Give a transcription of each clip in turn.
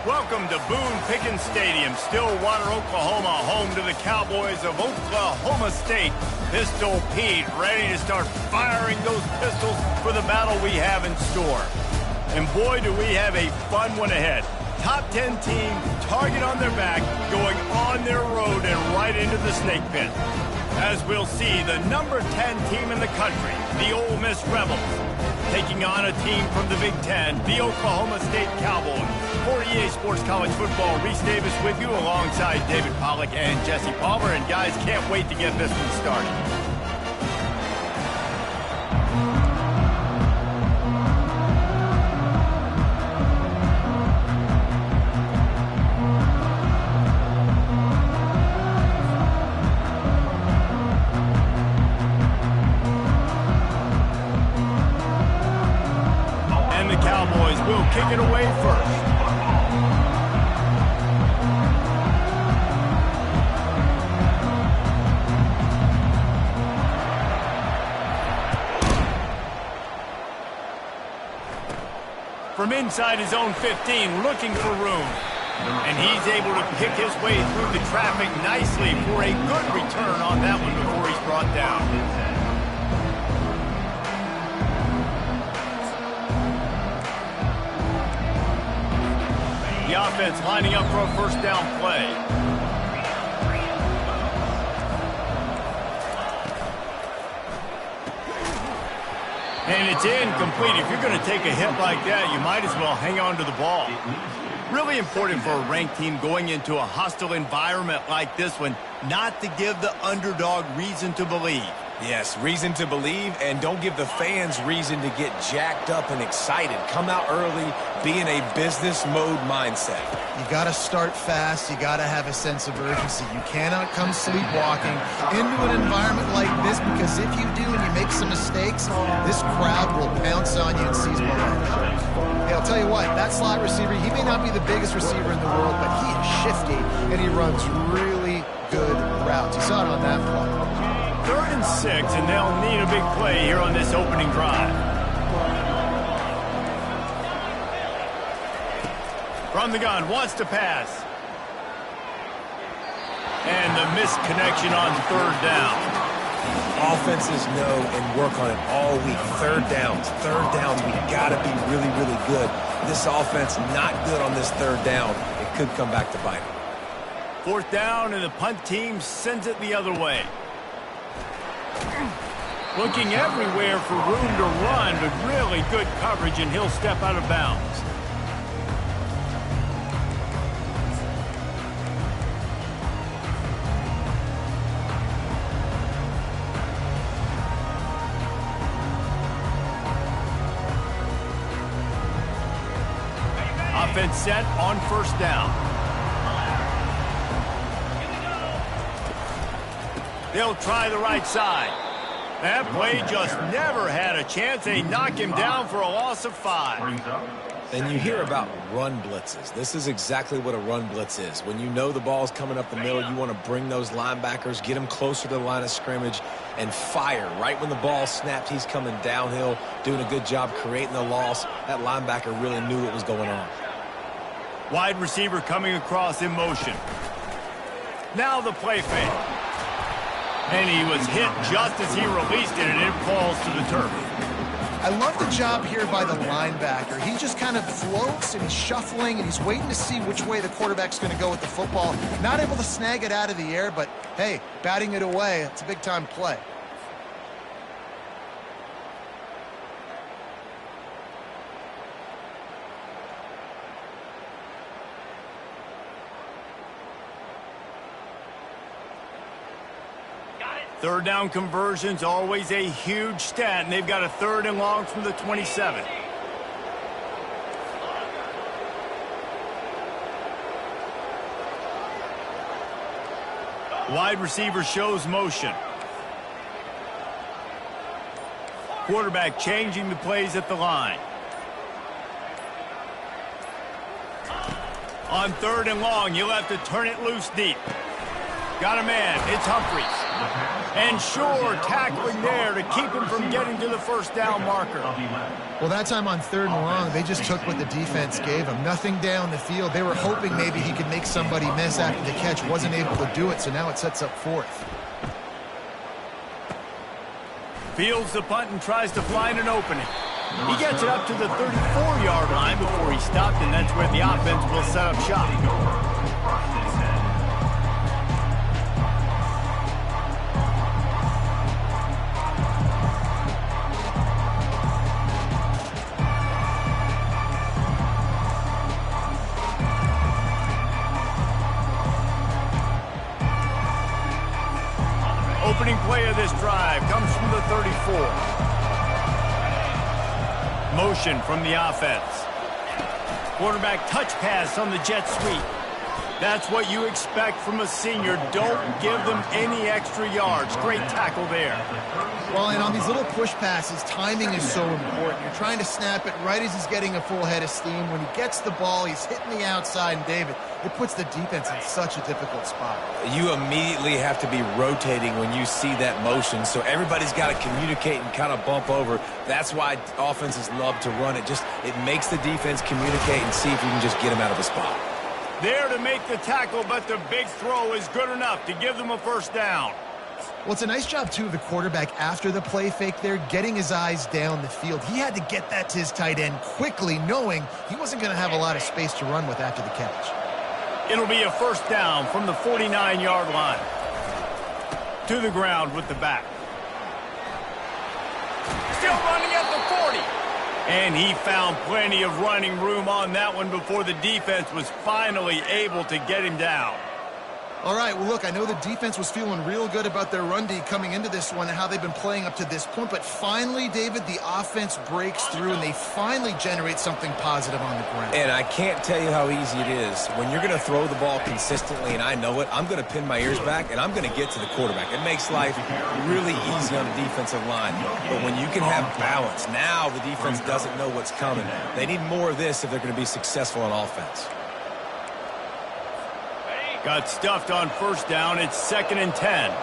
Welcome to Boone Pickens Stadium, Stillwater, Oklahoma, home to the Cowboys of Oklahoma State. Pistol Pete ready to start firing those pistols for the battle we have in store. And boy, do we have a fun one ahead. Top 10 team, target on their back, going on their road and right into the snake pit. As we'll see, the number 10 team in the country, the Ole Miss Rebels, taking on a team from the Big Ten, the Oklahoma State Cowboys. For EA Sports College Football, Reese Davis with you alongside David Pollack and Jesse Palmer. And guys, can't wait to get this one started. And the Cowboys will kick it away first. From inside his own 15, looking for room. And he's able to pick his way through the traffic nicely for a good return on that one before he's brought down. The offense lining up for a first down play. And it's incomplete. If you're going to take a hit like that, you might as well hang on to the ball. Really important for a ranked team going into a hostile environment like this one, not to give the underdog reason to believe. Yes, reason to believe, and don't give the fans reason to get jacked up and excited. Come out early, be in a business mode mindset. You got to start fast. You got to have a sense of urgency. You cannot come sleepwalking into an environment like this, because if you do and you make some mistakes, this crowd will pounce on you and seize momentum. Hey, I'll tell you what, that slot receiver, he may not be the biggest receiver in the world, but he is shifty, and he runs really good routes. You saw it on that play. 3rd and 6, and they'll need a big play here on this opening drive. From the gun, wants to pass. And the misconnection on 3rd down. Offenses know and work on it all week. 3rd downs, we got to be really, really good. This offense not good on this 3rd down. It could come back to bite them. 4th down, and the punt team sends it the other way. Looking everywhere for room to run, but really good coverage, and he'll step out of bounds. Offense set on 1st down. They'll try the right side. That play just never had a chance. They knock him down for a loss of 5. And you hear about run blitzes. This is exactly what a run blitz is. When you know the ball's coming up the middle, you want to bring those linebackers, get them closer to the line of scrimmage, and fire. Right when the ball snapped, he's coming downhill, doing a good job creating the loss. That linebacker really knew what was going on. Wide receiver coming across in motion. Now the play fake. And he was hit just as he released it, and it falls to the turf. I love the job here by the linebacker. He just kind of floats, and he's shuffling, and he's waiting to see which way the quarterback's going to go with the football. Not able to snag it out of the air, but, hey, batting it away, it's a big-time play. Third down conversions, always a huge stat, and they've got a 3rd and long from the 27. Wide receiver shows motion. Quarterback changing the plays at the line. On 3rd and long, you'll have to turn it loose deep. Got a man. It's Humphries. And sure, tackling there to keep him from getting to the first down marker. Well, that time on 3rd and long, they just took what the defense gave him. Nothing down the field. They were hoping maybe he could make somebody miss after the catch. Wasn't able to do it, so now it sets up 4th. Fields the punt and tries to find an opening. He gets it up to the 34-yard line before he stopped, and that's where the offense will set up shop. Opening play of this drive comes from the 34. Motion from the offense. Quarterback touch pass on the jet sweep. That's what you expect from a senior. Don't give them any extra yards. Great tackle there. Well, and on these little push passes, timing is so important. You're trying to snap it right as he's getting a full head of steam. When he gets the ball, he's hitting the outside, and David, it puts the defense in such a difficult spot. You immediately have to be rotating when you see that motion, so everybody's got to communicate and kind of bump over. That's why offenses love to run it. It makes the defense communicate and see if you can just get him out of a spot. There to make the tackle, but the big throw is good enough to give them a first down. Well, it's a nice job, too, of the quarterback after the play fake there, getting his eyes down the field. He had to get that to his tight end quickly, knowing he wasn't going to have a lot of space to run with after the catch. It'll be a first down from the 49-yard line. To the ground with the back. Still running at the 40. And he found plenty of running room on that one before the defense was finally able to get him down. All right, well, look, I know the defense was feeling real good about their run D coming into this one and how they've been playing up to this point, but finally, David, the offense breaks through and they finally generate something positive on the ground. And I can't tell you how easy it is. When you're going to throw the ball consistently, and I know it, I'm going to pin my ears back, and I'm going to get to the quarterback. It makes life really easy on the defensive line. But when you can have balance, now the defense doesn't know what's coming. They need more of this if they're going to be successful on offense. Got stuffed on first down. It's 2nd and 10.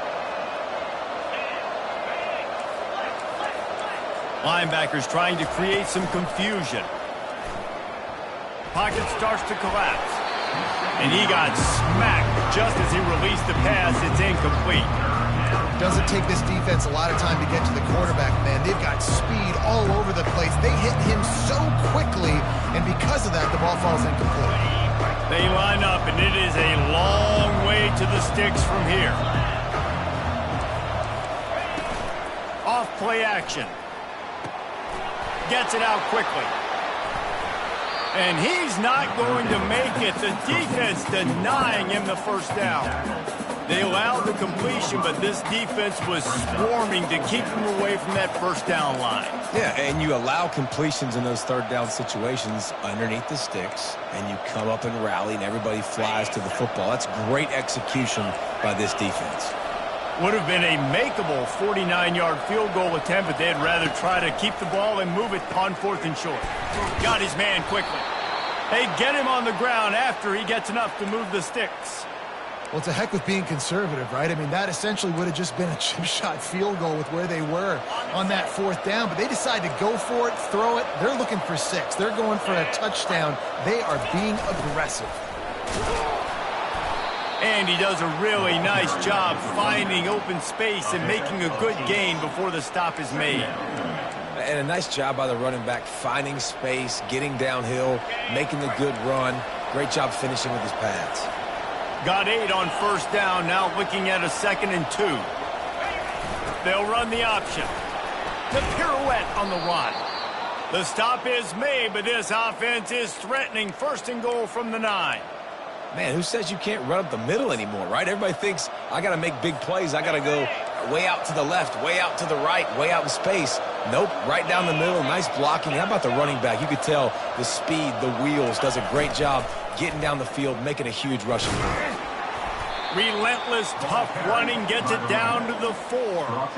Linebackers trying to create some confusion. Pocket starts to collapse. And he got smacked just as he released the pass. It's incomplete. Doesn't take this defense a lot of time to get to the quarterback, man. They've got speed all over the place. They hit him so quickly, and because of that, the ball falls incomplete. They line up, and it is a long way to the sticks from here. Off play action. Gets it out quickly. And he's not going to make it. The defense denying him the first down. They allowed the completion, but this defense was swarming to keep him away from that first down line. Yeah, and you allow completions in those third down situations underneath the sticks, and you come up and rally, and everybody flies to the football. That's great execution by this defense. Would have been a makeable 49-yard field goal attempt, but they'd rather try to keep the ball and move it on 4th and short. Got his man quickly. They get him on the ground after he gets enough to move the sticks. Well, it's a heck with being conservative, right? I mean, that essentially would have just been a chip shot field goal with where they were on that 4th down, but they decide to go for it, throw it. They're looking for 6. They're going for a touchdown. They are being aggressive. And he does a really nice job finding open space and making a good gain before the stop is made. And a nice job by the running back, finding space, getting downhill, making a good run. Great job finishing with his pads. Got 8 on first down, now looking at a 2nd and 2. They'll run the option. The pirouette on the run. The stop is made, but this offense is threatening. 1st and goal from the 9. Man, who says you can't run up the middle anymore, right? Everybody thinks, I got to make big plays. I got to go way out to the left, way out to the right, way out in space. Nope, right down the middle, nice blocking. How about the running back? You could tell the speed, the wheels, does a great job getting down the field, making a huge rushing play. Relentless, tough running, gets it down to the 4.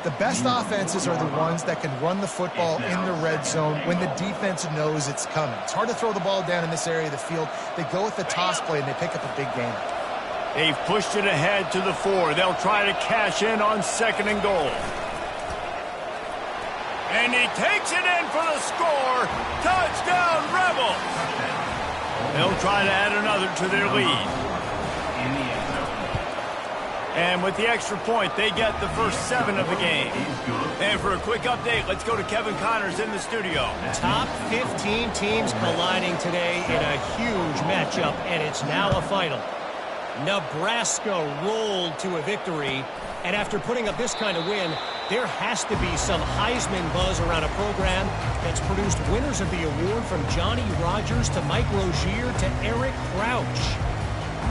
The best offenses are the ones that can run the football in the red zone when the defense knows it's coming. It's hard to throw the ball down in this area of the field. They go with the toss play, and they pick up a big gain. They've pushed it ahead to the 4. They'll try to cash in on 2nd and goal. And he takes it in for the score. Touchdown, Rebels! They'll try to add another to their lead. And with the extra point, they get the first 7 of the game. And for a quick update, let's go to Kevin Connors in the studio. Top 15 teams colliding today in a huge matchup, and it's now a final. Nebraska rolled to a victory, and after putting up this kind of win, there has to be some Heisman buzz around a program that's produced winners of the award from Johnny Rodgers to Mike Rozier to Eric Crouch.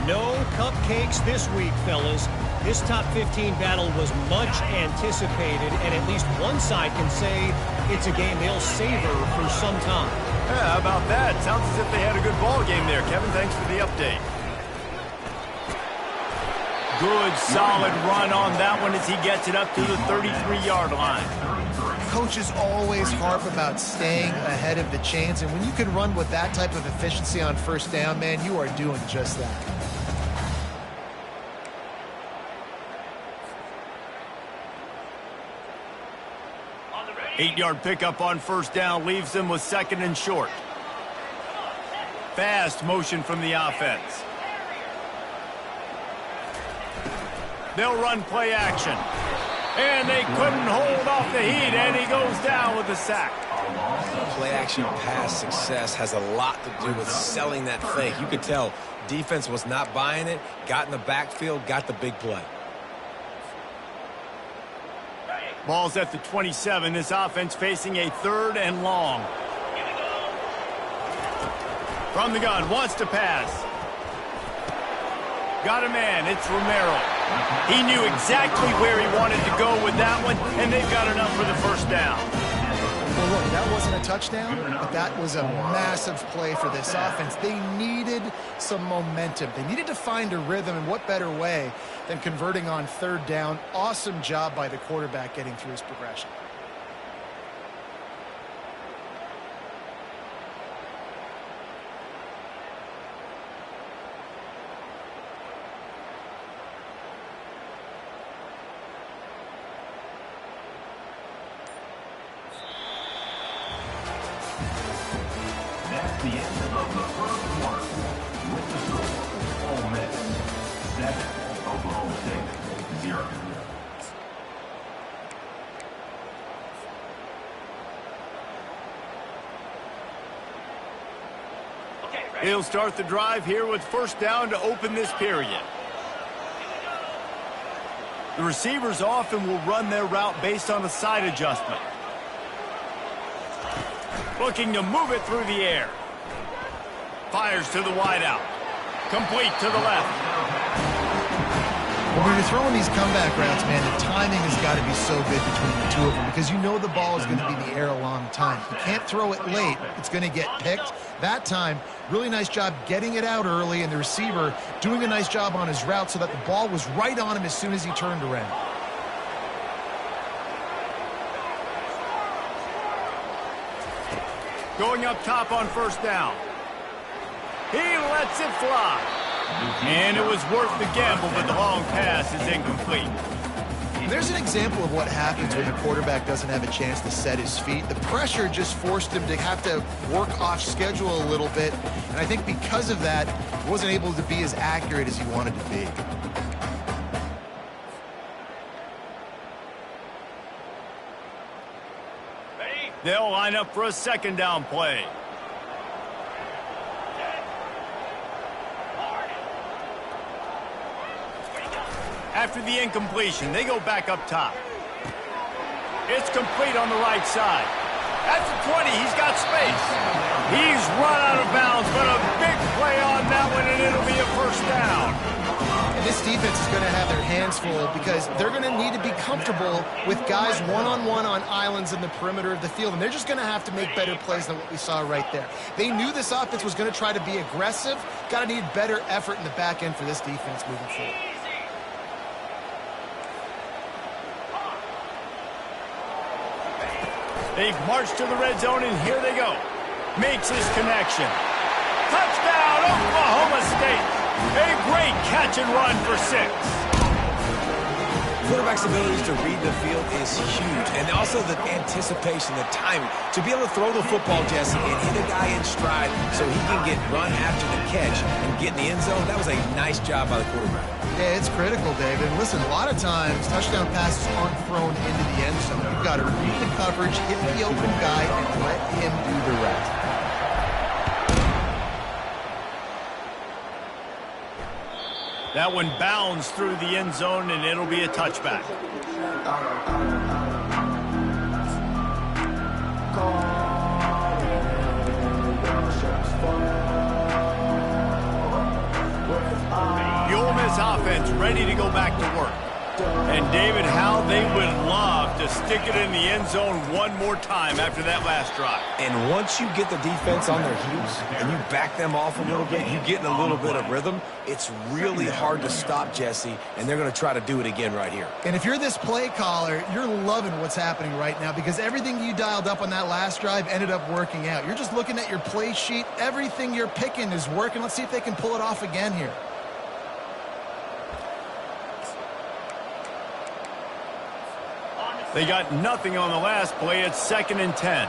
No cupcakes this week, fellas. This top 15 battle was much anticipated, and at least one side can say it's a game they'll savor for some time. Yeah, how about that? Sounds as if they had a good ball game there. Kevin, thanks for the update. Good, solid run on that one as he gets it up to the 33-yard line. Coaches always harp about staying ahead of the chains, and when you can run with that type of efficiency on first down, man, you are doing just that. Eight-yard pickup on first down leaves them with 2nd and short. Fast motion from the offense. They'll run play action. And they couldn't hold off the heat, and he goes down with a sack. Play action pass success has a lot to do with selling that fake. You could tell defense was not buying it, got in the backfield, got the big play. Ball's at the 27. This offense facing a 3rd and long. From the gun, wants to pass. Got a man, it's Romero. He knew exactly where he wanted to go with that one, and they've got enough for the first down. Well, look, that wasn't a touchdown, but that was a massive play for this offense. They needed some momentum. They needed to find a rhythm, and what better way than converting on 3rd down. Awesome job by the quarterback getting through his progression. That's the end of the first quarter. With the score, Ole Miss 7, Oklahoma State 0. He'll start the drive here with first down to open this period. The receivers often will run their route based on a side adjustment. Looking to move it through the air. Fires to the wideout. Complete to the left. When you're throwing these comeback routes, man, the timing has got to be so good between the two of them because you know the ball is going to be in the air a long time. You can't throw it late. It's going to get picked. That time, really nice job getting it out early, and the receiver doing a nice job on his route so that the ball was right on him as soon as he turned around. Going up top on first down. He lets it fly. And it was worth the gamble, but the long pass is incomplete. There's an example of what happens when the quarterback doesn't have a chance to set his feet. The pressure just forced him to have to work off schedule a little bit. And I think because of that, he wasn't able to be as accurate as he wanted to be. They'll line up for a 2nd down play. After the incompletion, they go back up top. It's complete on the right side. At the 20, he's got space. He's run out of bounds, but a big play on that one, and it'll be a first down. And this defense is going to have their hands full because they're going to need to be comfortable with guys one-on-one on islands in the perimeter of the field, and they're just going to have to make better plays than what we saw right there. They knew this offense was going to try to be aggressive. Got to need better effort in the back end for this defense moving forward. They've marched to the red zone, and here they go. Makes his connection. Touchdown, Oklahoma State. A great catch and run for 6. Quarterback's ability to read the field is huge, and also the anticipation, the timing. To be able to throw the football, Jesse, and hit a guy in stride so he can get run after the catch and get in the end zone, that was a nice job by the quarterback. Yeah, it's critical, David. Listen, a lot of times, touchdown passes aren't thrown into the end zone. You've got to read the coverage, hit the open guy, and let him do the rest. That one bounds through the end zone, and it'll be a touchback. The Ole Miss offense ready to go back to work. And, David, how they would love to stick it in the end zone one more time after that last drive. And once you get the defense on their heels and you back them off a little bit, you get in a little bit of rhythm, it's really hard to stop, Jesse, and they're going to try to do it again right here. And if you're this play caller, you're loving what's happening right now because everything you dialed up on that last drive ended up working out. You're just looking at your play sheet. Everything you're picking is working. Let's see if they can pull it off again here. They got nothing on the last play. It's 2nd and 10.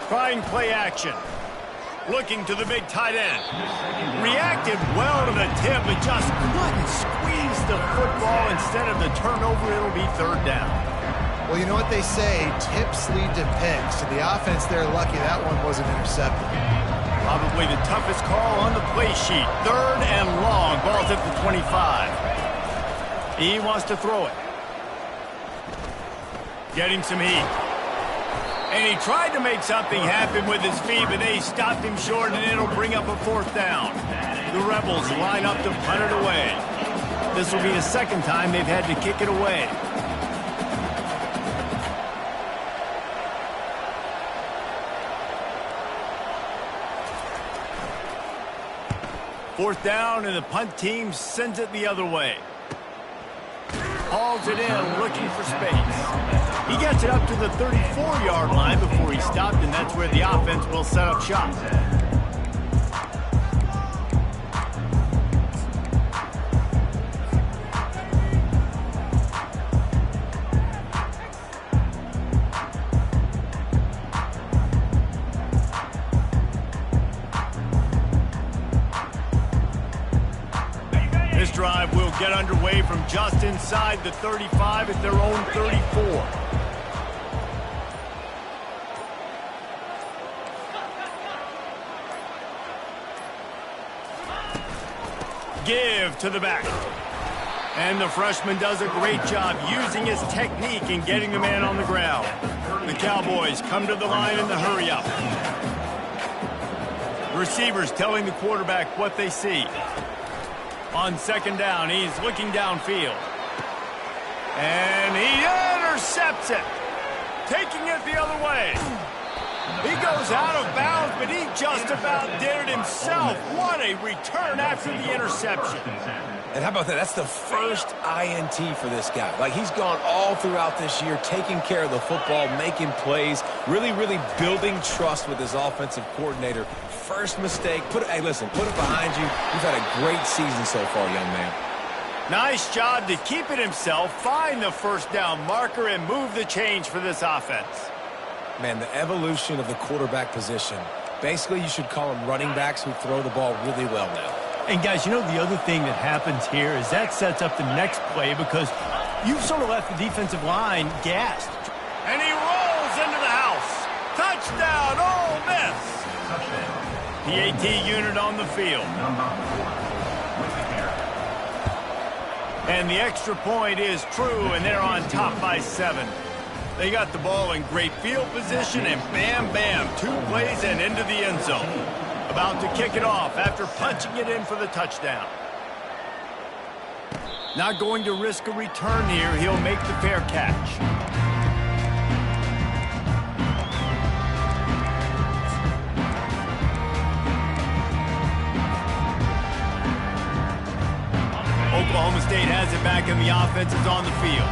Trying play action. Looking to the big tight end. Reacted well to the tip, but just couldn't squeeze the football. Instead of the turnover, it'll be 3rd down. Well, you know what they say, tips lead to picks. So the offense, they're lucky that one wasn't intercepted. Probably the toughest call on the play sheet. 3rd and long. Ball's at the 25. He wants to throw it. Getting some heat. And he tried to make something happen with his feet, but they stopped him short, and it'll bring up a 4th down. The Rebels line up to punt it away. This will be the 2nd time they've had to kick it away. Fourth down, and the punt team sends it the other way. Hauls it in, looking for space. He gets it up to the 34-yard line before he stopped, and that's where the offense will set up shop. This drive will get underway from just inside the 35 at their own 34. Give to the back. And the freshman does a great job using his technique and getting the man on the ground. The Cowboys come to the line in the hurry up. The receivers telling the quarterback what they see. On 2nd down, he's looking downfield. And he intercepts it. Taking it the other way. He goes out of bounds, but he just about did it himself. What a return after the interception. And how about that? That's the first INT for this guy. Like, he's gone all throughout this year, taking care of the football, making plays, really, really building trust with his offensive coordinator. First mistake. Hey, listen, put it behind you. You've had a great season so far, young man. Nice job to keep it himself, find the 1st down marker, and move the change for this offense. Man, the evolution of the quarterback position. Basically, you should call them running backs who throw the ball really well now. And, guys, you know the other thing that happens here is that sets up the next play because you've sort of left the defensive line gassed. And he rolls into the house. Touchdown, Ole Miss. PAT unit on the field. And the extra point is true, and they're on top by 7. They got the ball in great field position, and bam, bam, 2 plays and into the end zone. About to kick it off after punching it in for the touchdown. Not going to risk a return here. He'll make the fair catch. Oklahoma State has it back, and the offense is on the field.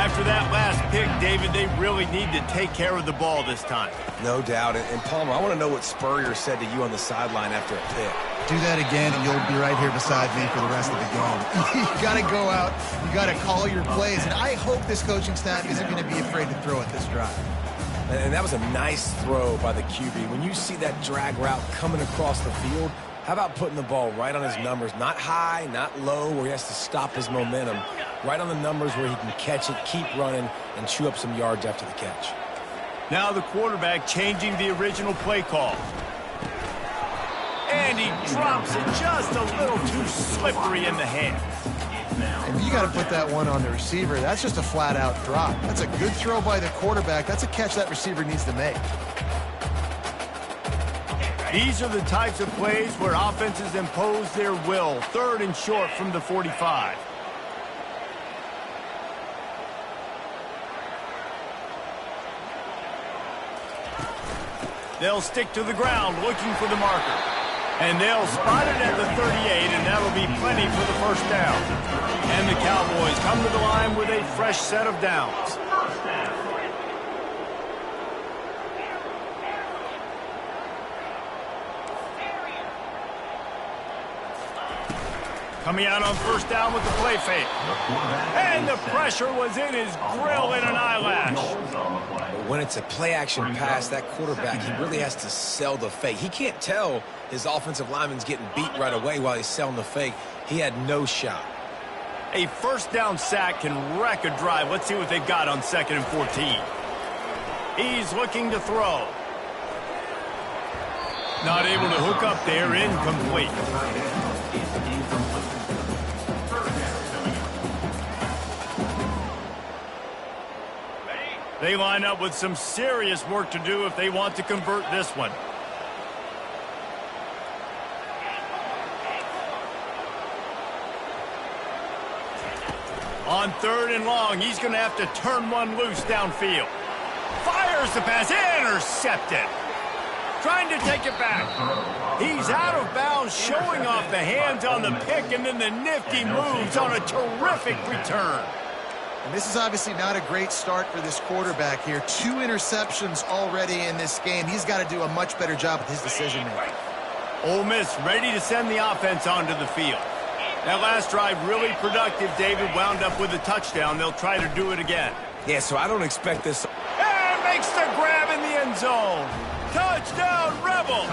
After that last pick, David, they really need to take care of the ball this time. No doubt. And Palmer, I want to know what Spurrier said to you on the sideline after a pick. Do that again, and you'll be right here beside me for the rest of the game. You got to go out. You got to call your plays. And I hope this coaching staff isn't going to be afraid to throw at this drive. And that was a nice throw by the QB. When you see that drag route coming across the field, how about putting the ball right on his numbers? Not high, not low, where he has to stop his momentum. Right on the numbers where he can catch it, keep running, and chew up some yards after the catch. Now the quarterback changing the original play call. And he drops it just a little too slippery in the hands. And you got to put that one on the receiver. That's just a flat-out drop. That's a good throw by the quarterback. That's a catch that receiver needs to make. These are the types of plays where offenses impose their will. 3rd and short from the 45. They'll stick to the ground looking for the marker. And they'll spot it at the 38, and that'll be plenty for the first down. And the Cowboys come to the line with a fresh set of downs. Coming out on first down with the play fake. And the pressure was in his grill in an eyelash. But when it's a play-action pass, that quarterback, he really has to sell the fake. He can't tell his offensive lineman's getting beat right away while he's selling the fake. He had no shot. A first down sack can wreck a drive. Let's see what they've got on 2nd and 14. He's looking to throw. Not able to hook up there, incomplete. They line up with some serious work to do if they want to convert this one. On 3rd and long, he's going to have to turn one loose downfield. Fires the pass, intercepted. Trying to take it back. He's out of bounds, showing off the hands on the pick, and then the nifty moves on a terrific return. And this is obviously not a great start for this quarterback here. 2 interceptions already in this game. He's got to do a much better job with his decision-making. Ole Miss ready to send the offense onto the field. That last drive really productive. David wound up with a touchdown. They'll try to do it again. Yeah, so I don't expect this. And makes the grab in the end zone. Touchdown, Rebels!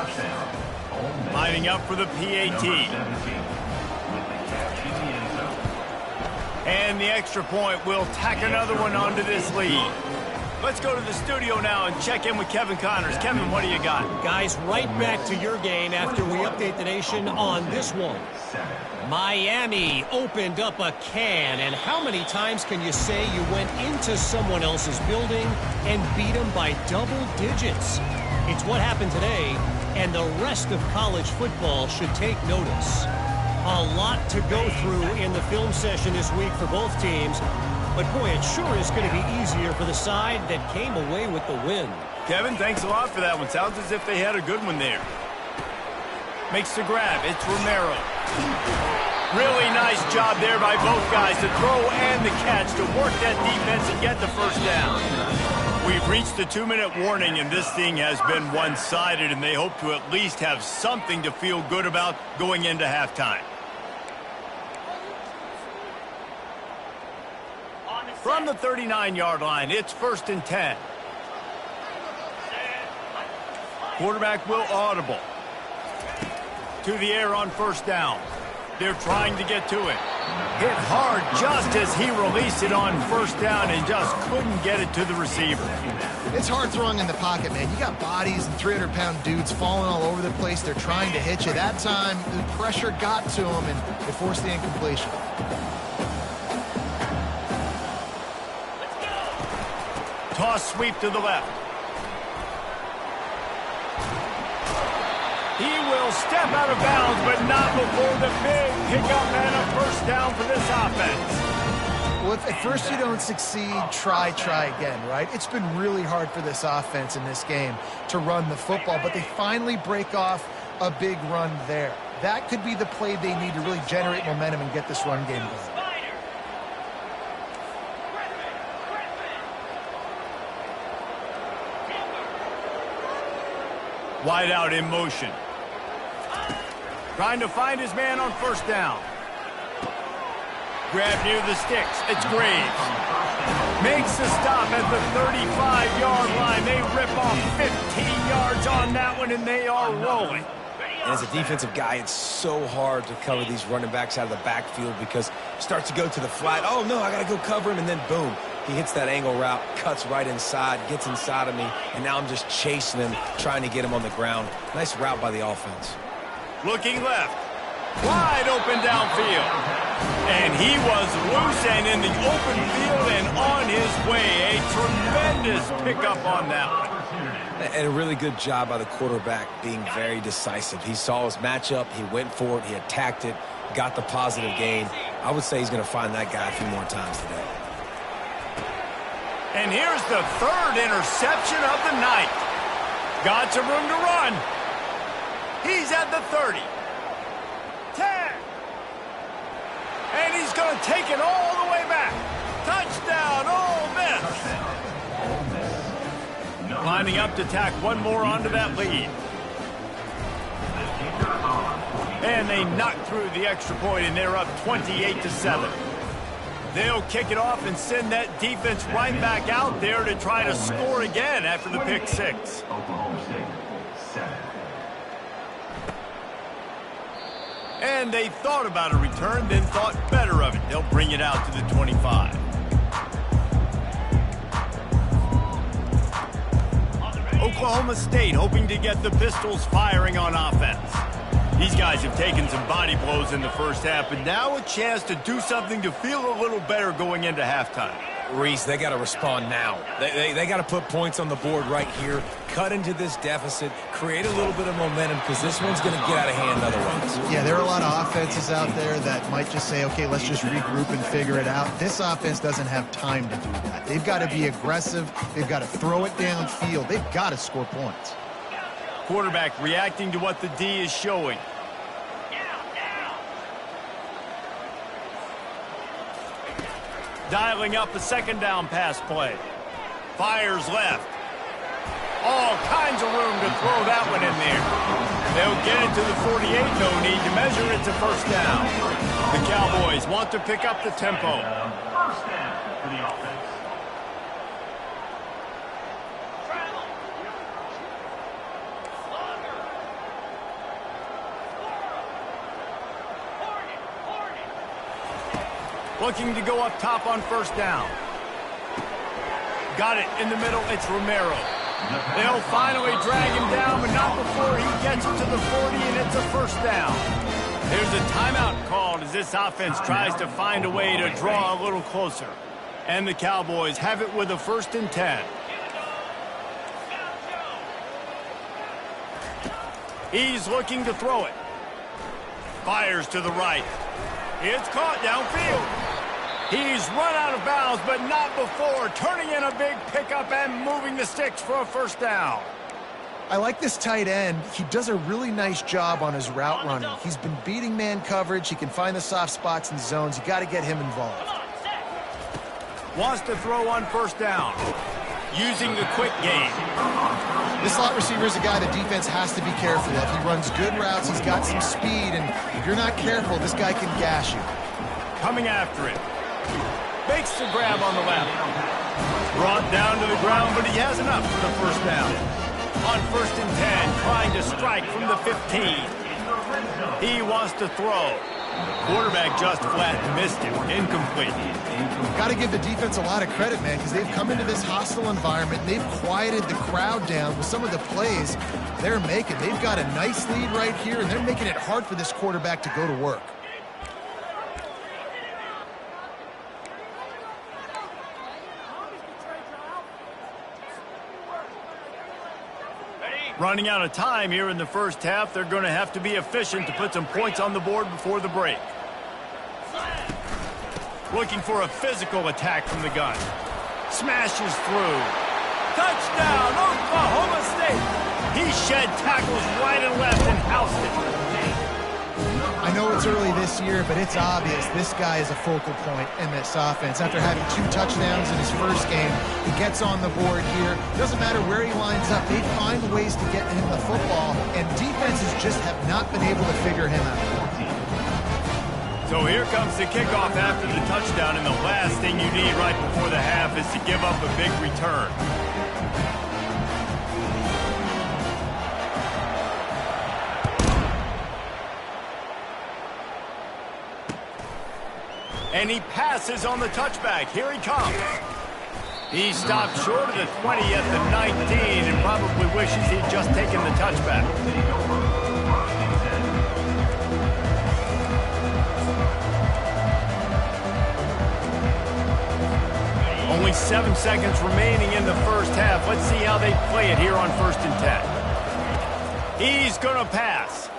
Lining up for the PAT. And the extra point will tack another one onto this lead. Let's go to the studio now and check in with Kevin Connors. Kevin, what do you got? Guys, right back to your game after we update the nation on this one. Miami opened up a can, and how many times can you say you went into someone else's building and beat them by double digits? It's what happened today, and the rest of college football should take notice. A lot to go through in the film session this week for both teams, but boy, it sure is going to be easier for the side that came away with the win. Kevin, thanks a lot for that one. Sounds as if they had a good one there. Makes the grab. It's Romero. Really nice job there by both guys to throw and the catch to work that defense and get the first down. We've reached the 2-minute warning, and this thing has been one-sided, and they hope to at least have something to feel good about going into halftime. From the 39-yard line, it's 1st and 10. Quarterback will audible. To the air on first down. They're trying to get to it. Hit hard just as he released it on first down and just couldn't get it to the receiver. It's hard throwing in the pocket, man. You got bodies and 300-pound dudes falling all over the place. They're trying to hit you. That time, the pressure got to him, and it forced the incompletion. Toss sweep to the left. He will step out of bounds, but not before the big pickup and a first down for this offense. Well, if at first you don't succeed, try again, right? It's been really hard for this offense in this game to run the football, but they finally break off a big run there. That could be the play they need to really generate momentum and get this run game going. Wide out in motion. Trying to find his man on first down. Grab near the sticks. It's Graves. Makes the stop at the 35-yard line. They rip off 15 yards on that one, and they are rolling. And as a defensive guy, it's so hard to cover these running backs out of the backfield because he starts to go to the flat. Oh, no, I got to go cover him, and then boom. He hits that angle route, cuts right inside, gets inside of me, and now I'm just chasing him, trying to get him on the ground. Nice route by the offense. Looking left. Wide open downfield. And he was loose and in the open field and on his way. A tremendous pickup on that one. And a really good job by the quarterback being very decisive. He saw his matchup, he went for it, he attacked it, got the positive gain. I would say he's going to find that guy a few more times today. And here's the third interception of the night. Got some room to run. He's at the 30. 10. And he's going to take it all the way back. Touchdown, Ole Miss. Lining up to tack one more onto that lead. And they knock through the extra point, and they're up 28-7. They'll kick it off and send that defense right back out there to try to score again after the pick six. Oklahoma State, 7. And they thought about a return, then thought better of it. They'll bring it out to the 25. Oklahoma State hoping to get the Pistols firing on offense. These guys have taken some body blows in the first half, but now a chance to do something to feel a little better going into halftime. Reese, they got to respond now. They got to put points on the board right here, cut into this deficit, create a little bit of momentum because this one's going to get out of hand otherwise. Yeah, there are a lot of offenses out there that might just say, okay, let's just regroup and figure it out. This offense doesn't have time to do that. They've got to be aggressive. They've got to throw it downfield. They've got to score points. Quarterback reacting to what the D is showing. Dialing up a second down pass play. Fires left. All kinds of room to throw that one in there. They'll get it to the 48. No need to measure. It's a first down. The Cowboys want to pick up the tempo. First down for the offense. Looking to go up top on first down. Got it in the middle. It's Romero. They'll finally drag him down, but not before he gets it to the 40, and it's a first down. There's a timeout called as this offense tries to find a way to draw a little closer. And the Cowboys have it with a 1st and 10. He's looking to throw it. Fires to the right. It's caught downfield. He's run out of bounds, but not before turning in a big pickup and moving the sticks for a first down. I like this tight end. He does a really nice job on his route running. He's been beating man coverage. He can find the soft spots and zones. You got to get him involved. Wants to throw on first down. Using the quick game. This slot receiver is a guy the defense has to be careful of. He runs good routes. He's got some speed, and if you're not careful, this guy can gash you. Coming after it. Makes the grab on the left. Brought down to the ground, but he has enough for the first down. On 1st and 10, trying to strike from the 15. He wants to throw. Quarterback just flat missed him. Incomplete. Got to give the defense a lot of credit, man, because they've come into this hostile environment. They've quieted the crowd down with some of the plays they're making. They've got a nice lead right here, and they're making it hard for this quarterback to go to work. Running out of time here in the first half. They're going to have to be efficient to put some points on the board before the break. Looking for a physical attack from the gun. Smashes through. Touchdown, Oklahoma State. He shed tackles right and left and housed it. I I know it's early this year, but it's obvious this guy is a focal point in this offense. After having 2 touchdowns in his first game, he gets on the board here. Doesn't matter where he lines up. They find ways to get him the football, and defenses just have not been able to figure him out. So here comes the kickoff after the touchdown, and the last thing you need right before the half is to give up a big return. And he passes on the touchback. Here he comes. He stopped short of the 20 at the 19 and probably wishes he'd just taken the touchback. Only 7 seconds remaining in the first half. Let's see how they play it here on 1st and 10. He's going to pass.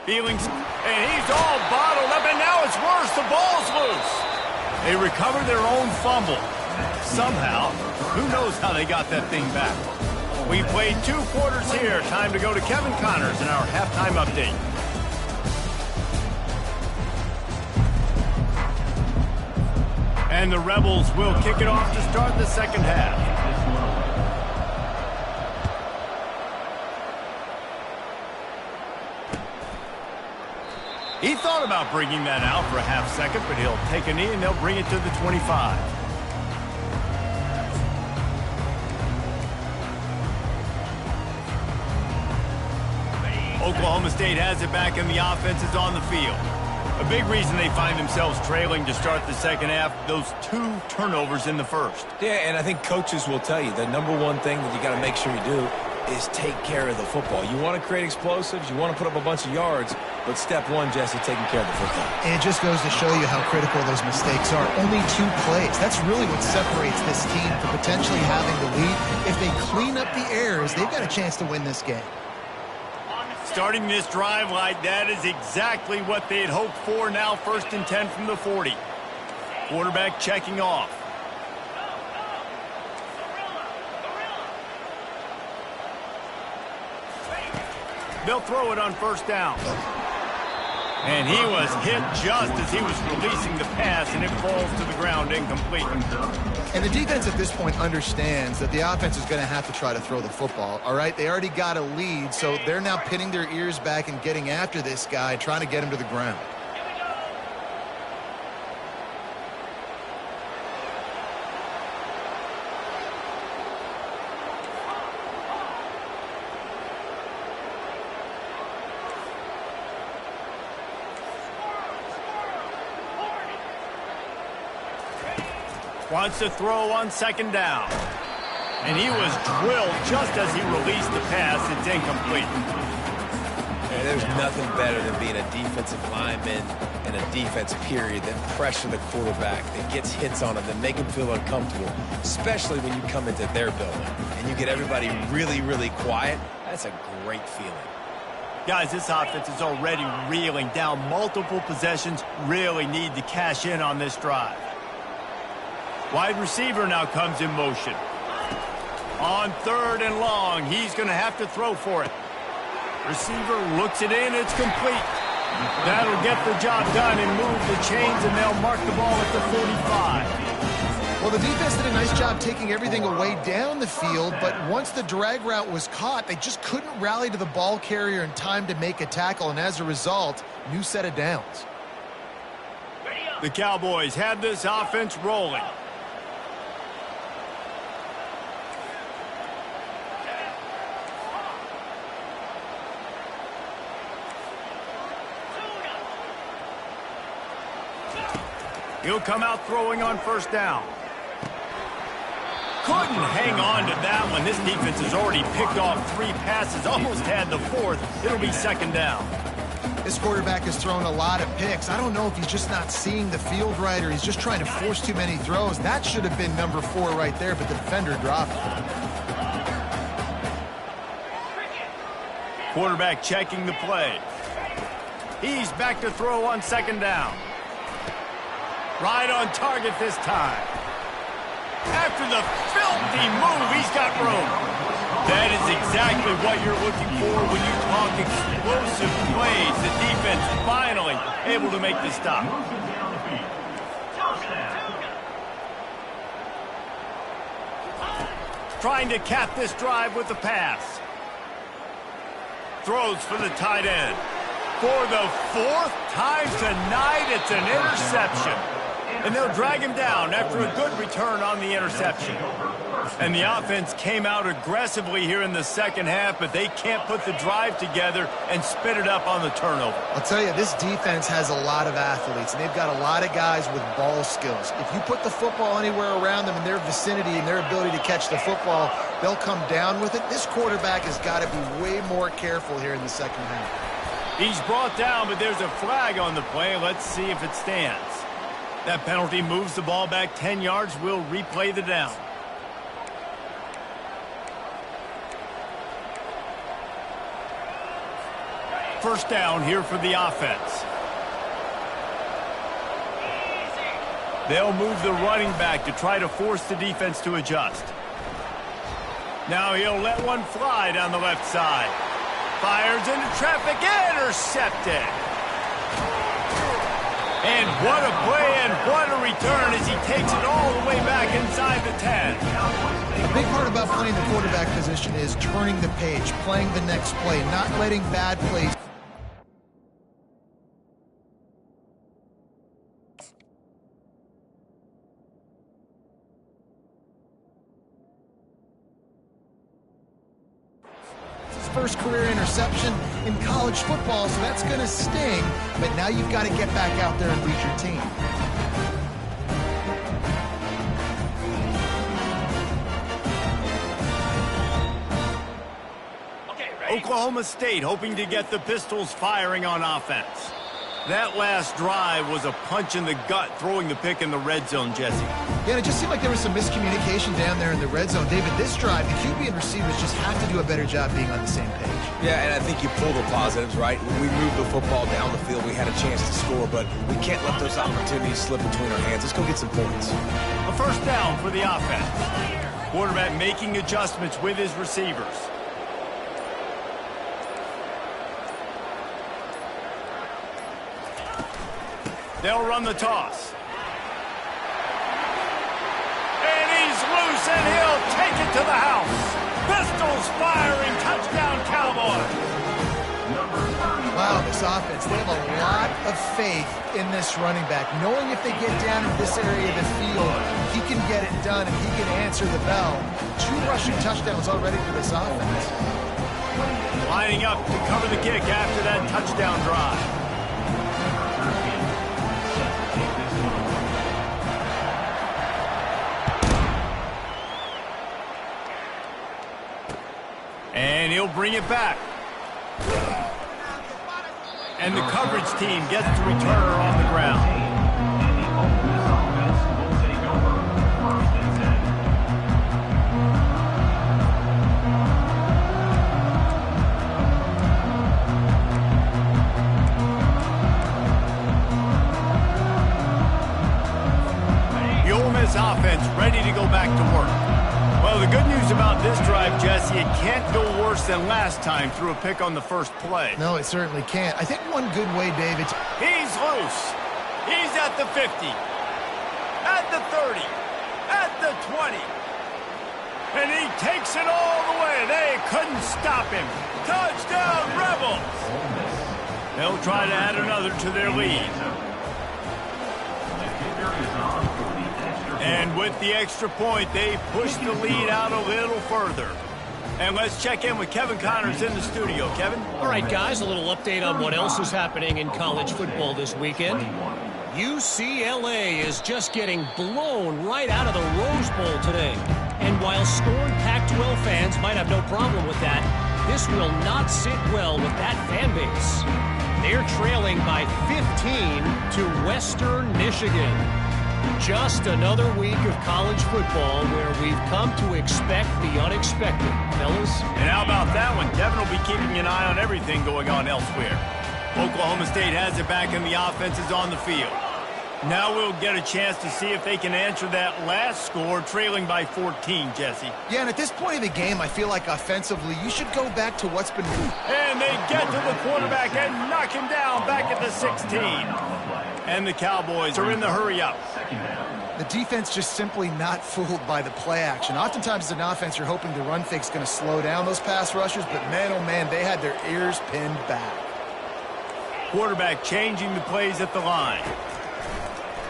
Feelings, and he's all bottled up, and now it's worse. The ball's loose. They recover their own fumble. Somehow, who knows how they got that thing back. We played 2 quarters here. Time to go to Kevin Connors in our halftime update. And the Rebels will kick it off to start the second half. He thought about bringing that out for a half second, but he'll take a knee and they'll bring it to the 25. Oklahoma State has it back and the offense is on the field. A big reason they find themselves trailing to start the second half, those 2 turnovers in the first. Yeah, and I think coaches will tell you the number one thing that you got to make sure you do is take care of the football. You want to create explosives, you want to put up a bunch of yards, but step 1, Jesse, taking care of the football. And it just goes to show you how critical those mistakes are. Only 2 plays. That's really what separates this team from potentially having the lead. If they clean up the errors, they've got a chance to win this game. Starting this drive like that is exactly what they had hoped for. Now 1st and 10 from the 40. Quarterback checking off. They'll throw it on 1st down. And he was hit just as he was releasing the pass, and it falls to the ground incomplete. And the defense at this point understands that the offense is going to have to try to throw the football, all right? They already got a lead, so they're now pinning their ears back and getting after this guy, trying to get him to the ground. Wants to throw on 2nd down. And he was drilled just as he released the pass. It's incomplete. And there's nothing better than being a defensive lineman and a defense period that pressure the quarterback, that gets hits on him, that make him feel uncomfortable, especially when you come into their building and you get everybody really, really quiet. That's a great feeling. Guys, this offense is already reeling down multiple possessions. Really need to cash in on this drive. Wide receiver now comes in motion. On 3rd and long, he's going to have to throw for it. Receiver looks it in, it's complete. That'll get the job done and move the chains, and they'll mark the ball at the 45. Well, the defense did a nice job taking everything away down the field, but once the drag route was caught, they just couldn't rally to the ball carrier in time to make a tackle, and as a result, new set of downs. The Cowboys have this offense rolling. He'll come out throwing on 1st down. Couldn't hang on to that one. This defense has already picked off 3 passes, almost had the 4th. It'll be 2nd down. This quarterback has thrown a lot of picks. I don't know if he's just not seeing the field right or he's just trying to force too many throws. That should have been number 4 right there, but the defender dropped it. Quarterback checking the play. He's back to throw on 2nd down. Right on target this time. After the filthy move, he's got room. That is exactly what you're looking for when you talk explosive plays. The defense finally able to make the stop. Trying to cap this drive with the pass. Throws for the tight end. For the fourth time tonight, it's an interception. And they'll drag him down after a good return on the interception. And the offense came out aggressively here in the second half, but they can't put the drive together and spit it up on the turnover. I'll tell you, this defense has a lot of athletes, and they've got a lot of guys with ball skills. If you put the football anywhere around them in their vicinity and their ability to catch the football, they'll come down with it. This quarterback has got to be way more careful here in the second half. He's brought down, but there's a flag on the play. Let's see if it stands. That penalty moves the ball back 10 yards. We'll replay the down. First down here for the offense. They'll move the running back to try to force the defense to adjust. Now he'll let one fly down the left side. Fires into traffic, intercepted. And what a play and what a return as he takes it all the way back inside the 10. A big part about playing the quarterback position is turning the page, playing the next play, not letting bad plays. First career interception in college football, so that's going to sting, but now you've got to get back out there and lead your team. Oklahoma State hoping to get the Pistols firing on offense. That last drive was a punch in the gut, throwing the pick in the red zone, Jesse. Yeah, and it just seemed like there was some miscommunication down there in the red zone. David, this drive, the QB and receivers just have to do a better job being on the same page. Yeah, and I think you pull the positives, right? When we moved the football down the field, we had a chance to score, but we can't let those opportunities slip between our hands. Let's go get some points. A first down for the offense. Quarterback making adjustments with his receivers. They'll run the toss. And he's loose, and he'll take it to the house. Pistols firing, touchdown Cowboys. Wow, this offense, they have a lot of faith in this running back. Knowing if they get down in this area of the field, he can get it done and he can answer the bell. 2 rushing touchdowns already for this offense. Lining up to cover the kick after that touchdown drive. And he'll bring it back. And the coverage team gets the returner on the ground. The Ole Miss offense ready to go back to work. Well, the good news about this drive, Jesse, it can't go worse than last time through a pick on the first play. No, it certainly can't. I think one good way, David. He's loose. He's at the 50, at the 30, at the 20. And he takes it all the way. They couldn't stop him. Touchdown, Rebels. They'll try to add another to their lead. And with the extra point, they push the lead out a little further. And let's check in with Kevin Connors in the studio. Kevin? All right, guys, a little update on what else is happening in college football this weekend. UCLA is just getting blown right out of the Rose Bowl today. And while scorned Pac-12 fans might have no problem with that, this will not sit well with that fan base. They're trailing by 15 to Western Michigan. Just another week of college football where we've come to expect the unexpected, fellas. And how about that one? Kevin will be keeping an eye on everything going on elsewhere. Oklahoma State has it back and the offense is on the field. Now we'll get a chance to see if they can answer that last score, trailing by 14, Jesse. Yeah, and at this point of the game, I feel like offensively, you should go back to what's been... And they get to the quarterback and knock him down back at the 16. And the Cowboys are in the hurry-up. The defense just simply not fooled by the play action. Oftentimes as an offense, you're hoping the run fake's going to slow down those pass rushers, but man, oh man, they had their ears pinned back. Quarterback changing the plays at the line.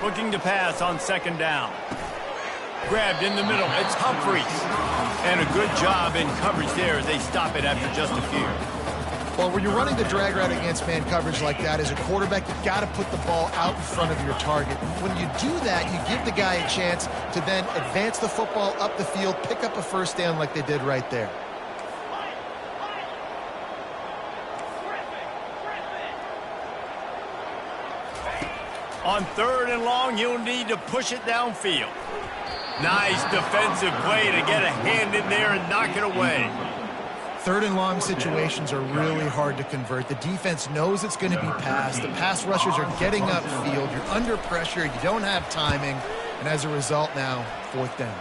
Looking to pass on second down. Grabbed in the middle. It's Humphries. And a good job in coverage there as they stop it after just a few. Well, when you're running the drag route against man coverage like that, as a quarterback, you've got to put the ball out in front of your target. When you do that, you give the guy a chance to then advance the football up the field, pick up a first down like they did right there. On third and long, you'll need to push it downfield. Nice defensive play to get a hand in there and knock it away. Third and long situations are really hard to convert. The defense knows it's going to be passed. The pass rushers are getting upfield. You're under pressure. You don't have timing. And as a result now, fourth down.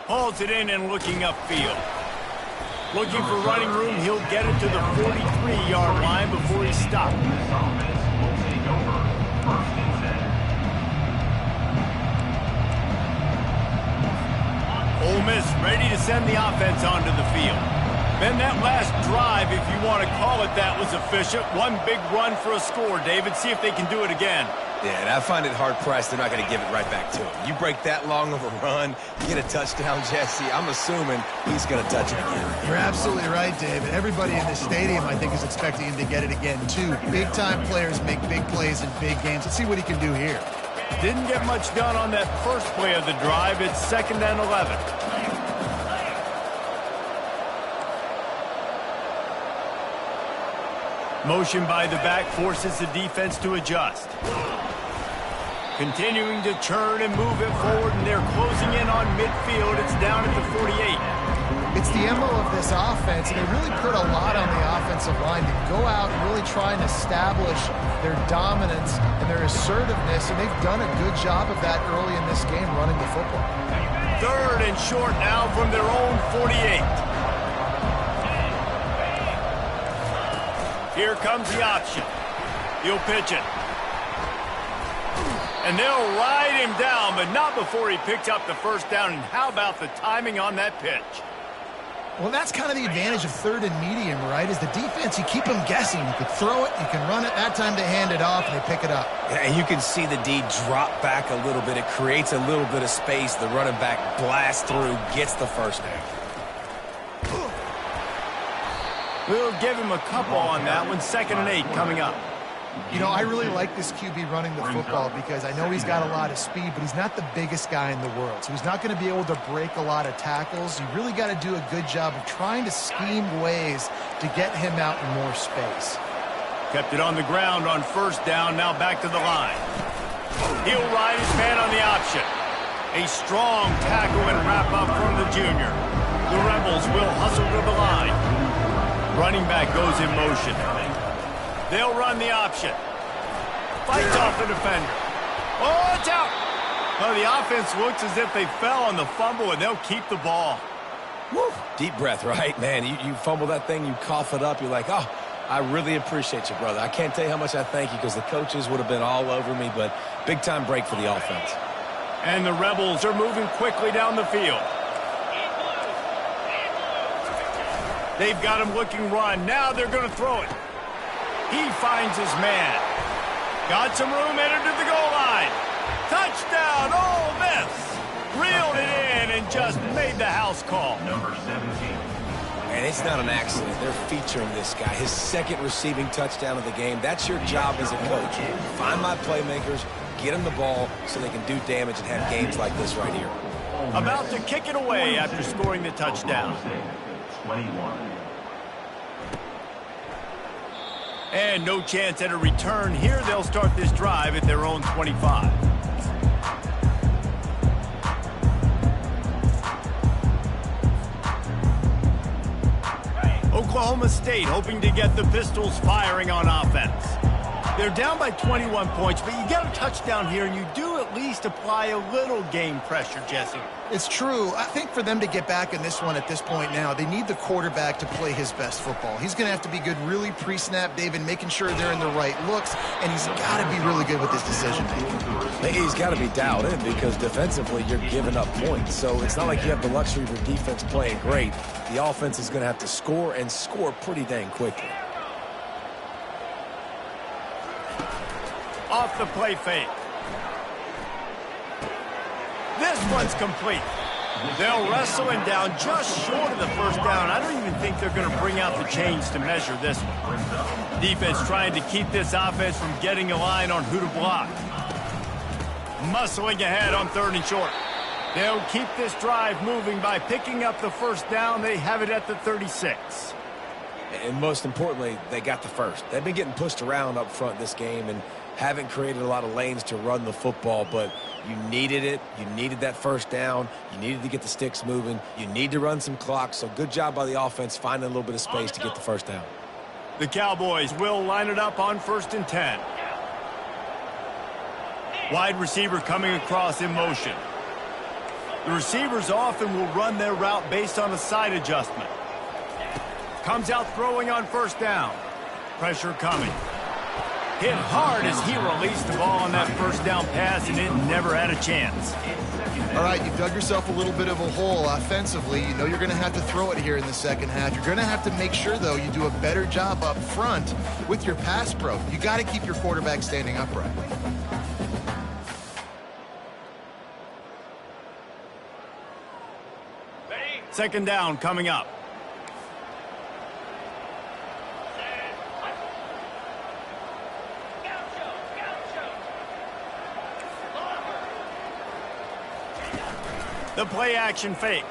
Hauls it in and looking upfield. Looking for running room. He'll get it to the 43-yard line before he's stopped. Ole Miss ready to send the offense onto the field. Then that last drive, if you want to call it that, was efficient. One big run for a score, David. See if they can do it again. Yeah, and I find it hard-pressed they're not going to give it right back to him. You break that long of a run, get a touchdown, Jesse, I'm assuming he's going to touch it again. You're absolutely right, David. Everybody in the stadium, I think, is expecting him to get it again, too. Big-time players make big plays in big games. Let's see what he can do here. Didn't get much done on that first play of the drive. It's 2nd and 11. Motion by the back forces the defense to adjust. Continuing to turn and move it forward, and they're closing in on midfield. It's down at the 48. It's the MO of this offense, and they really put a lot on the offensive line to go out and really try and establish their dominance and their assertiveness, and they've done a good job of that early in this game running the football. Third and short now from their own 48. Here comes the option. He'll pitch it. And they'll ride him down, but not before he picks up the first down. And how about the timing on that pitch? Well, that's kind of the advantage of third and medium, right? Is the defense, you keep them guessing. You can throw it, you can run it. That time they hand it off, and they pick it up. Yeah, and you can see the D drop back a little bit. It creates a little bit of space. The running back blasts through, gets the first down. We'll give him a couple on that one. 2nd and 8 coming up. You know, I really like this QB running the football because I know he's got a lot of speed, but he's not the biggest guy in the world. So he's not going to be able to break a lot of tackles. You really got to do a good job of trying to scheme ways to get him out in more space. Kept it on the ground on first down, now back to the line. He'll ride his man on the option. A strong tackle and wrap up from the junior. The Rebels will hustle to the line. Running back goes in motion. They'll run the option. Fights off the defender. Oh, it's out. Well, the offense looks as if they fell on the fumble, and they'll keep the ball. Woo. Deep breath, right, man? You fumble that thing, you cough it up, you're like, oh, I really appreciate you, brother. I can't tell you how much I thank you because the coaches would have been all over me, but big-time break for the offense. And the Rebels are moving quickly down the field. They've got him looking run. Now they're going to throw it. He finds his man. Got some room, entered to the goal line. Touchdown, Ole Miss. Reeled it in and just made the house call. Number 17. And it's not an accident. They're featuring this guy. His second receiving touchdown of the game. That's your job as a coach. Find my playmakers, get them the ball so they can do damage and have games like this right here. About to kick it away after scoring the touchdown. 21. And no chance at a return here. They'll start this drive at their own 25. Oklahoma State hoping to get the Pistols firing on offense. They're down by 21 points, but you get a touchdown here, and you do at least apply a little game pressure, Jesse. It's true. I think for them to get back in this one at this point now, they need the quarterback to play his best football. He's going to have to be good really pre-snap, David, making sure they're in the right looks, and he's got to be really good with his decision-making. He's got to be dialed in because defensively you're giving up points. So it's not like you have the luxury of your defense playing great. The offense is going to have to score and score pretty dang quickly. Off the play fake. This one's complete. They'll wrestle him down just short of the first down. I don't even think they're going to bring out the chains to measure this one. Defense trying to keep this offense from getting a line on who to block. Muscling ahead on 3rd and short. They'll keep this drive moving by picking up the first down. They have it at the 36. And most importantly, they got the first. They've been getting pushed around up front this game and haven't created a lot of lanes to run the football, but you needed it. You needed that first down. You needed to get the sticks moving. You need to run some clock, so good job by the offense finding a little bit of space to get the first down. The Cowboys will line it up on 1st and 10. Wide receiver coming across in motion. The receivers often will run their route based on a side adjustment. Comes out throwing on 1st down. Pressure coming. Hit hard as he released the ball on that 1st down pass, and it never had a chance. All right, you've dug yourself a little bit of a hole offensively. You know you're going to have to throw it here in the second half. You're going to have to make sure, though, you do a better job up front with your pass pro. You got to keep your quarterback standing upright. Second down coming up. The play action fake.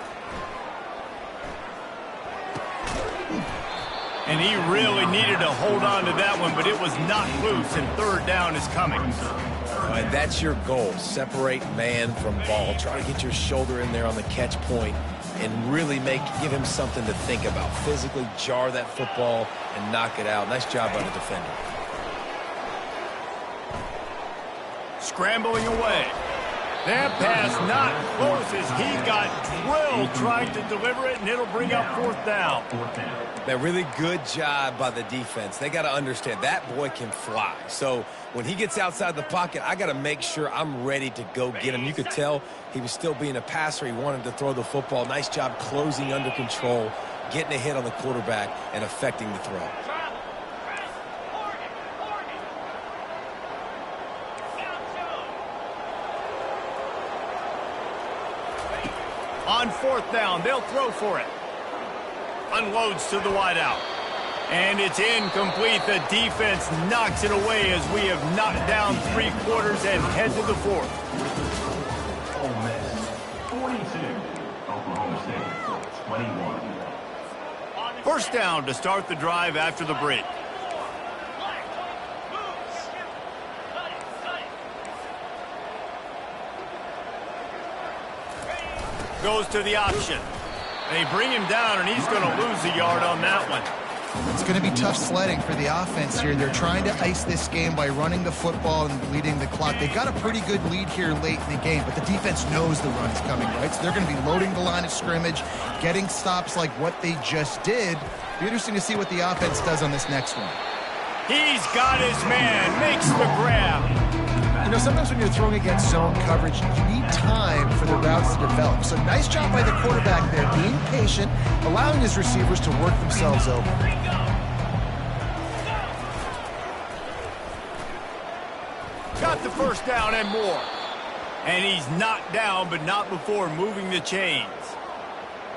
And he really needed to hold on to that one, but it was not loose, and 3rd down is coming. And that's your goal. Separate man from ball. Try to get your shoulder in there on the catch point and really give him something to think about. Physically jar that football and knock it out. Nice job by the defender. Scrambling away. That pass not close as he got drilled trying to deliver it, and it'll bring up 4th down. A really good job by the defense. They got to understand that boy can fly. So when he gets outside the pocket, I got to make sure I'm ready to go get him. You could tell he was still being a passer. He wanted to throw the football. Nice job closing under control, getting a hit on the quarterback, and affecting the throw. On 4th down, they'll throw for it. Unloads to the wideout. And it's incomplete. The defense knocks it away as we have knocked down 3 quarters and head to the 4th. Ole Miss 42, Oklahoma State 21. First down to start the drive after the break. Goes to the option. They bring him down, and he's going to lose a yard on that one. It's going to be tough sledding for the offense here. They're trying to ice this game by running the football and bleeding the clock. They've got a pretty good lead here late in the game, but the defense knows the run is coming, right? So they're going to be loading the line of scrimmage, getting stops like what they just did. Be interesting to see what the offense does on this next one. He's got his man, makes the grab. You know, sometimes when you're throwing against zone coverage, you need time for the routes to develop. So nice job by the quarterback there, being patient, allowing his receivers to work themselves over. Got the first down and more. And he's knocked down, but not before moving the chains.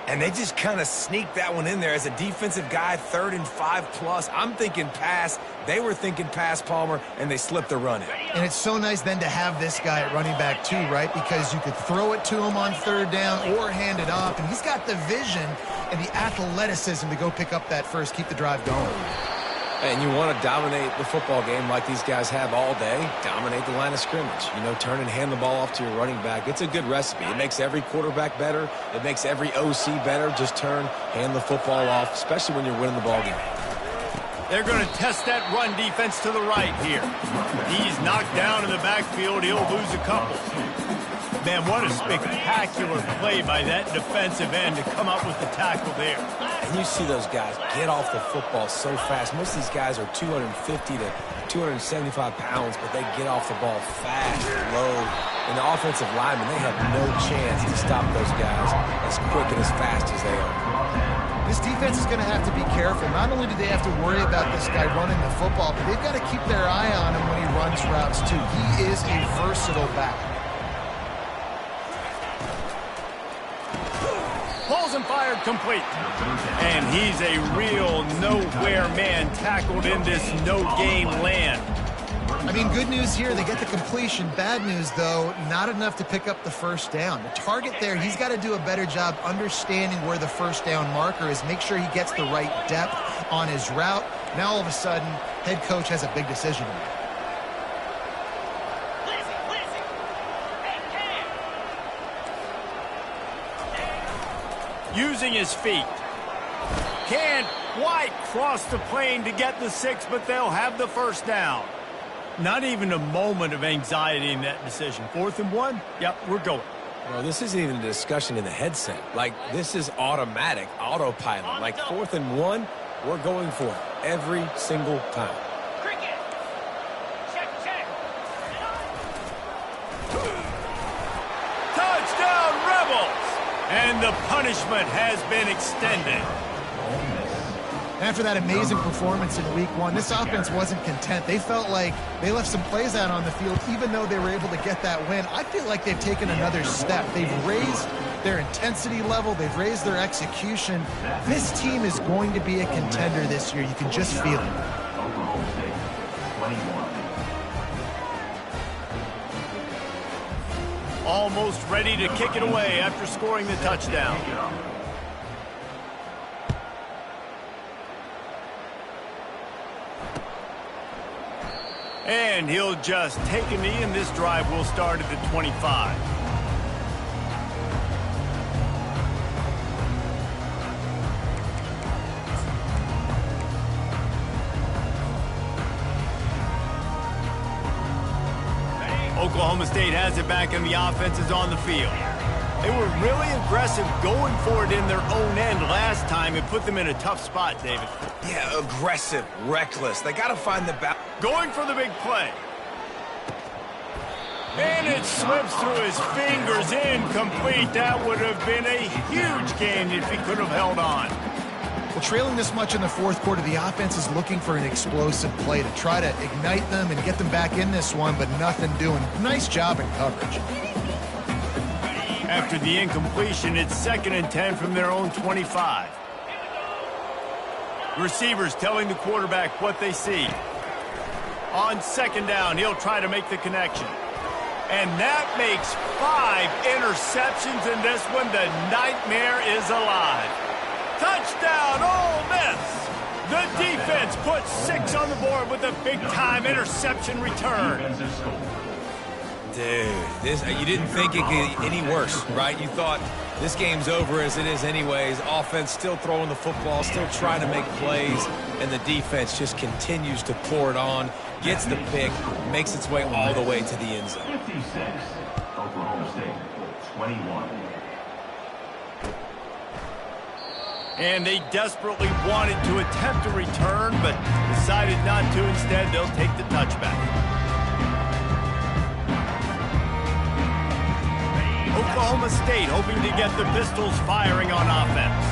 And they just kind of sneaked that one in there as a defensive guy, 3rd and 5+. I'm thinking pass. They were thinking pass, Palmer, and they slipped the run in. And it's so nice then to have this guy at running back too, right? Because you could throw it to him on 3rd down or hand it off. And he's got the vision and the athleticism to go pick up that first, keep the drive going. And you want to dominate the football game like these guys have all day. Dominate the line of scrimmage. You know, turn and hand the ball off to your running back. It's a good recipe. It makes every quarterback better. It makes every OC better. Just turn, hand the football off, especially when you're winning the ball game. They're going to test that run defense to the right here. He's knocked down in the backfield. He'll lose a couple. Man, what a spectacular play by that defensive end to come up with the tackle there. And you see those guys get off the football so fast. Most of these guys are 250 to 275 pounds, but they get off the ball fast, low. And the offensive linemen, they have no chance to stop those guys as quick and as fast as they are. This defense is going to have to be careful. Not only do they have to worry about this guy running the football, but they've got to keep their eye on him when he runs routes too. He is a versatile back. Pulls and fired complete. And he's a real nowhere man tackled in this no-game land. I mean, good news here, they get the completion. Bad news, though, not enough to pick up the first down. The target there, he's got to do a better job understanding where the first down marker is, make sure he gets the right depth on his route. Now, all of a sudden, head coach has a big decision to make. Using his feet. Can't quite cross the plane to get the 6, but they'll have the first down. Not even a moment of anxiety in that decision. 4th and 1? Yep, we're going. Well, this isn't even a discussion in the headset. Like, this is automatic, autopilot. Like, 4th and 1, we're going for it every single time. Cricket. Check. Touchdown, Rebels! And the punishment has been extended. After that amazing performance in week 1, this offense wasn't content. They felt like they left some plays out on the field, even though they were able to get that win. I feel like they've taken another step. They've raised their intensity level. They've raised their execution. This team is going to be a contender this year. You can just feel it. Oklahoma State, 21. Almost ready to kick it away after scoring the touchdown. And he'll just take a knee, and this drive will start at the 25. Oklahoma State has it back, and the offense is on the field. They were really aggressive going for it in their own end last time. It put them in a tough spot, David. Yeah, aggressive, reckless. They got to find the balance. Going for the big play. And it slips through his fingers, incomplete. That would have been a huge gain if he could have held on. Well, trailing this much in the 4th quarter, the offense is looking for an explosive play to try to ignite them and get them back in this one, but nothing doing. Nice job in coverage. After the incompletion, it's 2nd and 10 from their own 25. Receivers telling the quarterback what they see. On 2nd down, he'll try to make the connection. And that makes 5 interceptions in this one. The nightmare is alive. Touchdown, Ole Miss! The defense puts 6 on the board with a big-time interception return. Dude, you didn't think it could get any worse, right? You thought this game's over as it is anyways. Offense still throwing the football, still trying to make plays, and the defense just continues to pour it on, gets the pick, makes its way all the way to the end zone. 56, Oklahoma State, 21. And they desperately wanted to attempt a return, but decided not to. Instead, they'll take the touchback. Oklahoma State hoping to get the Pistols firing on offense.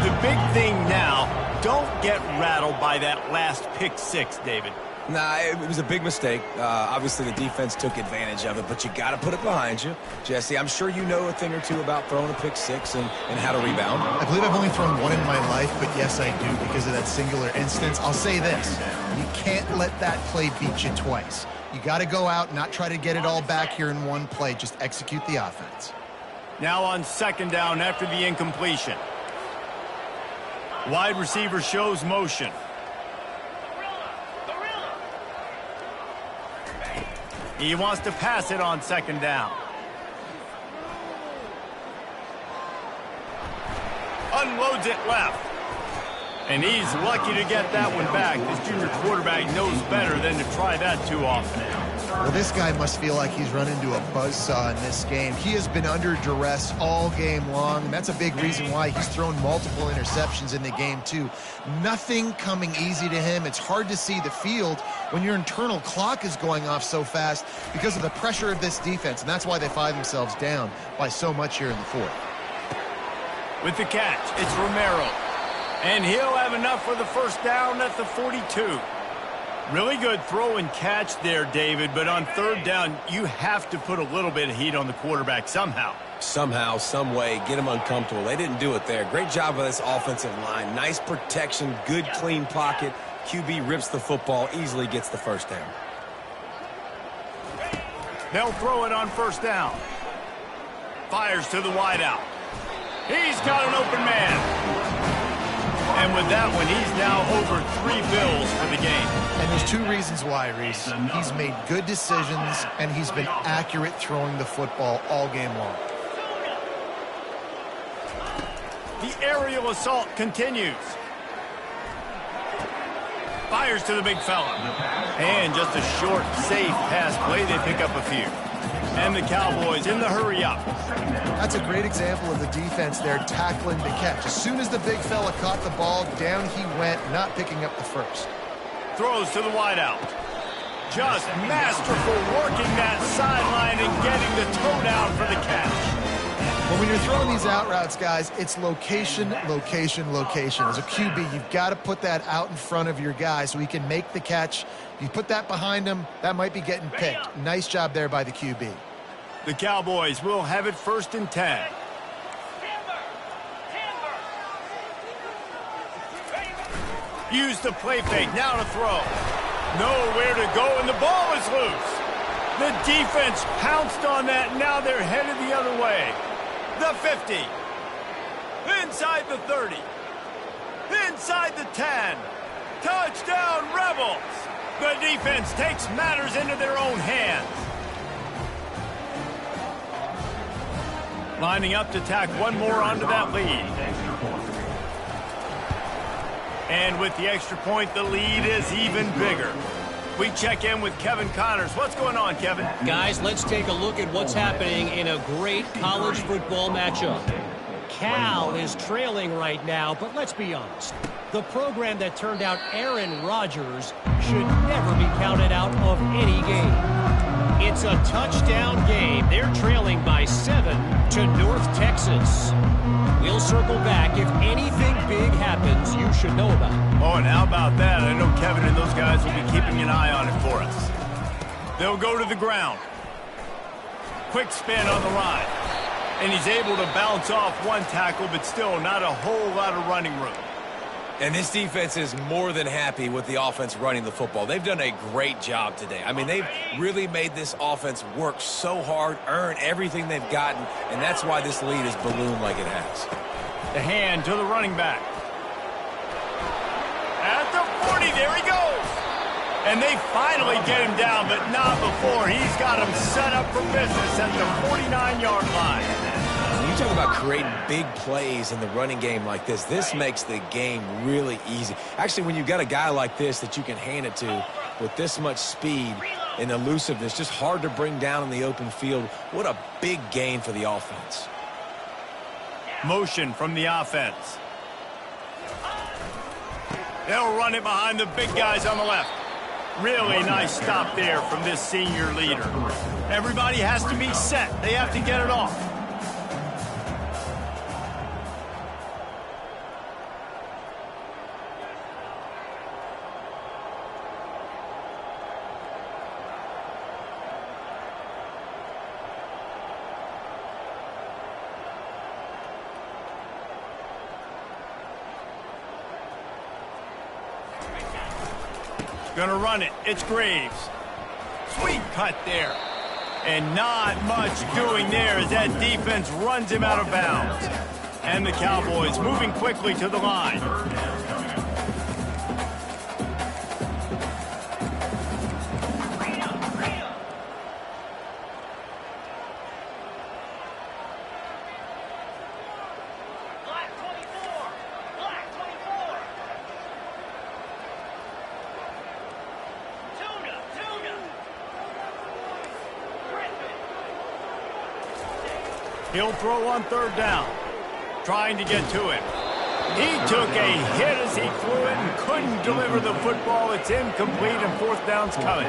The big thing now, don't get rattled by that last pick 6, David. Nah, it was a big mistake. Obviously, the defense took advantage of it, but you got to put it behind you. Jesse, I'm sure you know a thing or two about throwing a pick 6 and how to rebound. I believe I've only thrown one in my life, but yes, I do because of that singular instance. I'll say this. You can't let that play beat you twice. You got to go out and not try to get it all back here in one play. Just execute the offense. Now on 2nd down after the incompletion. Wide receiver shows motion. He wants to pass it on 2nd down. Unloads it left. And he's lucky to get that one back. This junior quarterback knows better than to try that too often. Well, this guy must feel like he's run into a buzzsaw in this game. He has been under duress all game long, and that's a big reason why he's thrown multiple interceptions in the game, too. Nothing coming easy to him. It's hard to see the field when your internal clock is going off so fast because of the pressure of this defense, and that's why they find themselves down by so much here in the fourth. With the catch, it's Romero. And he'll have enough for the first down at the 42. Really good throw and catch there, David, but on third down, you have to put a little bit of heat on the quarterback somehow. Somehow, some way, get him uncomfortable. They didn't do it there. Great job by this offensive line. Nice protection, good clean pocket. QB rips the football, easily gets the first down. They'll throw it on first down. Fires to the wideout. He's got an open man. And with that one, he's now over 3 bills for the game. And there's 2 reasons why, Reese. He's made good decisions, and he's been accurate throwing the football all game long. The aerial assault continues. Fires to the big fella. And just a short, safe pass play. They pick up a few. And the Cowboys in the hurry up. That's a great example of the defense there tackling the catch. As soon as the big fella caught the ball, down he went, not picking up the first. Throws to the wideout. Just masterful working that sideline and getting the toe down for the catch. Well, when you're throwing these out routes, guys, it's location, location, location. As a QB, you've got to put that out in front of your guy so he can make the catch. You put that behind him, that might be getting picked. Nice job there by the QB. The Cowboys will have it 1st and 10. Use the play fake, now to throw. Nowhere to go, and the ball is loose. The defense pounced on that, now they're headed the other way. The 50. Inside the 30. Inside the 10. Touchdown, Rebels. The defense takes matters into their own hands. Lining up to tack one more onto that lead. And with the extra point, the lead is even bigger. We check in with Kevin Connors. What's going on, Kevin? Guys, let's take a look at what's happening in a great college football matchup. Cal is trailing right now, but let's be honest. The program that turned out Aaron Rodgers should never be counted out of any game. It's a touchdown game. They're trailing by 7 to North Texas. We'll circle back. If anything big happens, you should know about it. Oh, and how about that? I know Kevin and those guys will be keeping an eye on it for us. They'll go to the ground. Quick spin on the line. And he's able to bounce off one tackle, but still not a whole lot of running room. And this defense is more than happy with the offense running the football. They've done a great job today. I mean, they've really made this offense work so hard, earn everything they've gotten, and that's why this lead is ballooned like it has. The hand to the running back. At the 40, there he goes. And they finally get him down, but not before. He's got him set up for business at the 49-yard line. You talk about creating big plays in the running game like this. This makes the game really easy. Actually, when you've got a guy like this that you can hand it to with this much speed and elusiveness, just hard to bring down in the open field, what a big gain for the offense. Motion from the offense. They'll run it behind the big guys on the left. Really nice stop there from this senior leader. Everybody has to be set. They have to get it off. Gonna run it. It's Graves. Sweet cut there. And not much doing there as that defense runs him out of bounds. And the Cowboys moving quickly to the line. He'll throw on third down. Trying to get to it. He took a hit as he flew it and couldn't deliver the football. It's incomplete and fourth down's coming.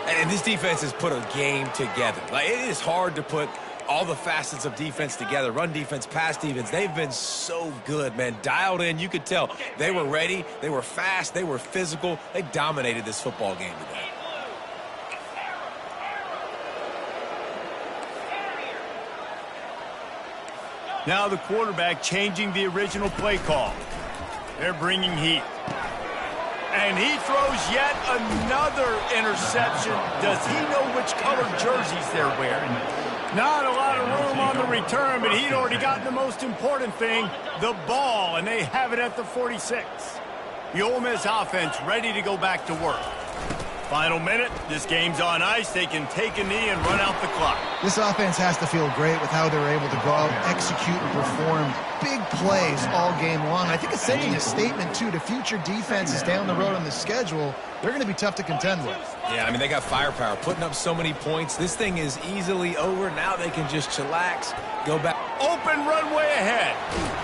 And this defense has put a game together. Like, it is hard to put all the facets of defense together. Run defense, pass defense. They've been so good, man. Dialed in. You could tell they were ready. They were fast. They were physical. They dominated this football game today. Now the quarterback changing the original play call. They're bringing heat. And he throws yet another interception. Does he know which color jerseys they're wearing? Not a lot of room on the return, but he'd already gotten the most important thing, the ball, and they have it at the 46. The Ole Miss offense ready to go back to work. Final minute, this game's on ice. They can take a knee and run out the clock. This offense has to feel great with how they're able to go out, execute, and perform big plays all game long. I think it's sending a statement, too, to future defenses down the road on the schedule. They're going to be tough to contend with. Yeah, I mean, they got firepower, putting up so many points. This thing is easily over. Now they can just chillax, go back. Open runway ahead.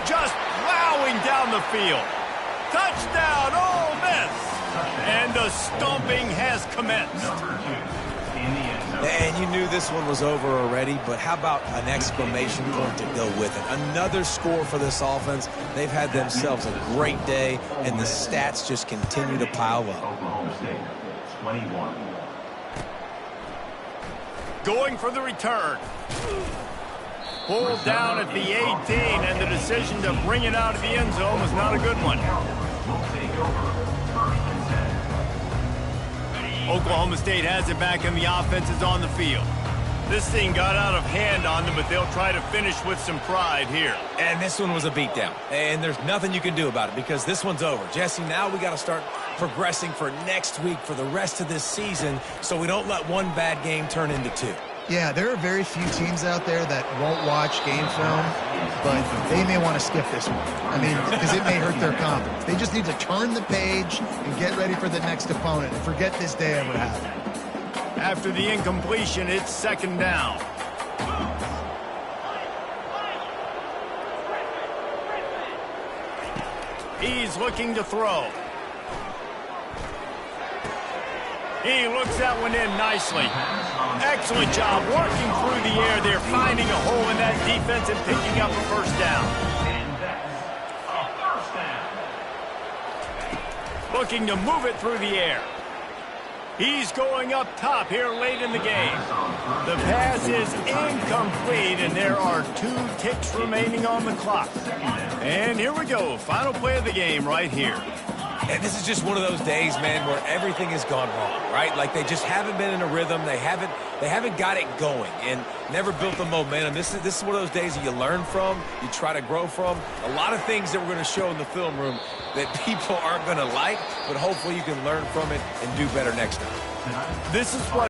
Just plowing down the field. Touchdown, Ole Miss. And the stomping has commenced. And you knew this one was over already, but how about an exclamation point to go with it? Another score for this offense. They've had themselves a great day, and the stats just continue to pile up. Oklahoma State, 21. Going for the return. Pulled down at the 18, and the decision to bring it out of the end zone was not a good one. Will take over. Oklahoma State has it back, and the offense is on the field. This thing got out of hand on them, but they'll try to finish with some pride here. And this one was a beatdown, and there's nothing you can do about it because this one's over. Jesse, now we got to start progressing for next week for the rest of this season so we don't let one bad game turn into two. Yeah, there are very few teams out there that won't watch game film, but they may want to skip this one. I mean, because it may hurt their confidence. They just need to turn the page and get ready for the next opponent and forget this day ever happened. After the incompletion, it's second down. He's looking to throw. He looks that one in nicely. Excellent job working through the air there, finding a hole in that defense and picking up a first down. And that's a first down. Looking to move it through the air. He's going up top here late in the game. The pass is incomplete, and there are 2 ticks remaining on the clock. And here we go, final play of the game right here. And this is just one of those days, man, where everything has gone wrong, right? Like they just haven't been in a rhythm. They haven't got it going and never built the momentum. This is one of those days that you learn from, you try to grow from. A lot of things that we're going to show in the film room that people aren't going to like, but hopefully you can learn from it and do better next time. This is what